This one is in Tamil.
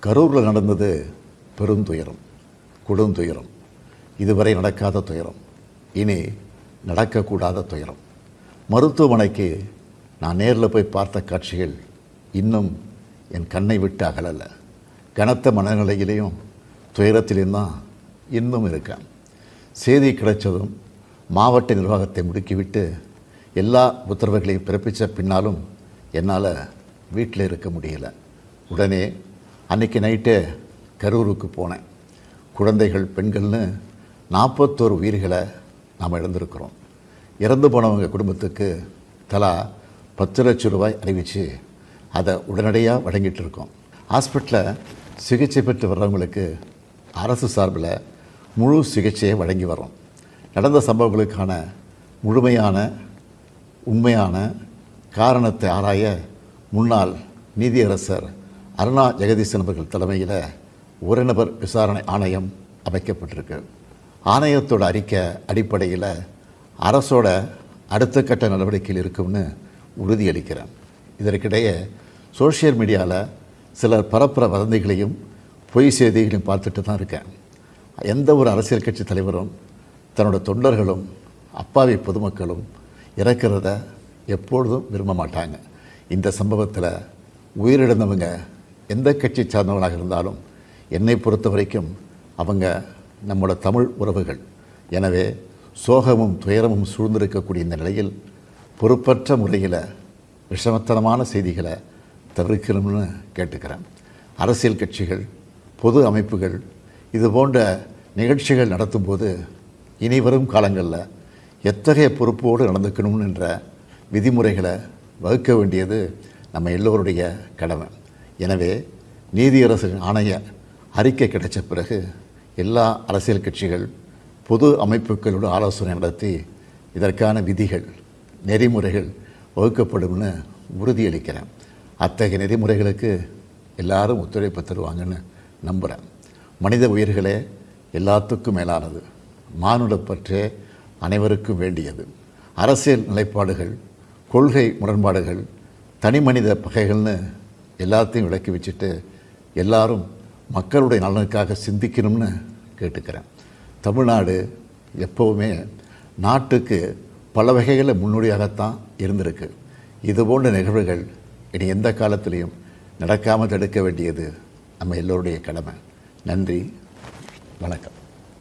கரூரில் நடந்தது பெருந்துயரம், கொடுந்துயரம், இதுவரை நடக்காத துயரம், இனி நடக்கக்கூடாத துயரம். மருத்துவமனைக்கு நான் நேரில் போய் பார்த்த காட்சிகள் இன்னும் என் கண்ணை விட்டு அகலலை. கனத்த மனநிலையிலையும் துயரத்திலையும் தான் இன்னும் இருக்கேன். செய்தி கிடைச்சதும் மாவட்ட நிர்வாகத்தை முடுக்கிவிட்டு எல்லா உத்தரவுகளையும் பிறப்பித்த பின்னாலும் என்னால் வீட்டில் இருக்க முடியலை. உடனே அன்றைக்கி நைட்டே கரூருக்கு போனேன். குழந்தைகள், பெண்கள்னு 41 உயிர்களை நாம் இழந்திருக்கிறோம். இறந்து போனவங்க குடும்பத்துக்கு தலா 10 லட்சம் ரூபாய் அறிவித்து அதை உடனடியாக வழங்கிட்டு இருக்கோம். ஹாஸ்பிட்டலில் சிகிச்சை பெற்று வர்றவங்களுக்கு அரசு சார்பில் முழு சிகிச்சையை வழங்கி வரோம். நடந்த சம்பவங்களுக்கான முழுமையான உண்மையான காரணத்தை ஆராய முன்னாள் நீதியரசர் அருணா ஜெகதீசன் அவர்கள் தலைமையில் ஒரு நபர் விசாரணை ஆணையம் அமைக்கப்பட்டிருக்கு. ஆணையத்தோட அறிக்கை அடிப்படையில் அரசோட அடுத்த கட்ட நடவடிக்கையில் இருக்கும்னு உறுதியளிக்கிறேன். இதற்கிடையே சோஷியல் மீடியாவில் சிலர் பரப்புற வதந்திகளையும் பொய் செய்திகளையும் பார்த்துட்டு தான் இருக்கேன். எந்த ஒரு அரசியல் கட்சி தலைவரும் தன்னோட தொண்டர்களும் அப்பாவி பொதுமக்களும் இறக்கிறத எப்பொழுதும் விரும்ப மாட்டாங்க. இந்த சம்பவத்தில் உயிரிழந்தவங்க எந்த கட்சி சார்ந்தவர்களாக இருந்தாலும் என்னை பொறுத்த வரைக்கும் அவங்க நம்மளோட தமிழ் உறவுகள். எனவே சோகமும் துயரமும் சூழ்ந்திருக்கக்கூடிய இந்த நிலையில் பொறுப்பற்ற முறையில் விஷமத்தனமான செய்திகளை தவிர்க்கணும்னு கேட்டுக்கிறேன். அரசியல் கட்சிகள், பொது அமைப்புகள் இது போன்ற நிகழ்ச்சிகள் நடத்தும்போது இனி வரும் காலங்களில் எத்தகைய பொறுப்போடு நடந்துக்கணும்னு என்ற விதிமுறைகளை வகுக்க வேண்டியது நம்ம எல்லோருடைய கடமை. எனவே நீதியரசு ஆணைய அறிக்கை கிடைச்ச பிறகு எல்லா அரசியல் கட்சிகள், பொது அமைப்புகளோடு ஆலோசனை நடத்தி இதற்கான விதிகள், நெறிமுறைகள் வகுக்கப்படும்னு உறுதியளிக்கிறேன். அத்தகைய நெறிமுறைகளுக்கு எல்லாரும் ஒத்துழைப்பு தருவாங்கன்னு நம்புகிறேன். மனித உயிர்களே எல்லாத்துக்கும் மேலானது. மானுடப்பற்றே அனைவருக்கும் வேண்டியது. அரசியல் நிலைப்பாடுகள், கொள்கை முரண்பாடுகள், தனி மனித பகைகள்னு எல்லாத்தையும் விலக்கி வச்சுட்டு எல்லாரும் மக்களுடைய நலனுக்காக சிந்திக்கணும்னு கேட்டுக்கிறேன். தமிழ்நாடு எப்போவுமே நாட்டுக்கு பல வகைகளில் முன்னோடியாகத்தான் இருந்திருக்கு. இதுபோன்ற நிகழ்வுகள் இனி எந்த காலத்திலையும் நடக்காமல் தடுக்க வேண்டியது நம்ம எல்லோருடைய கடமை. நன்றி, வணக்கம்.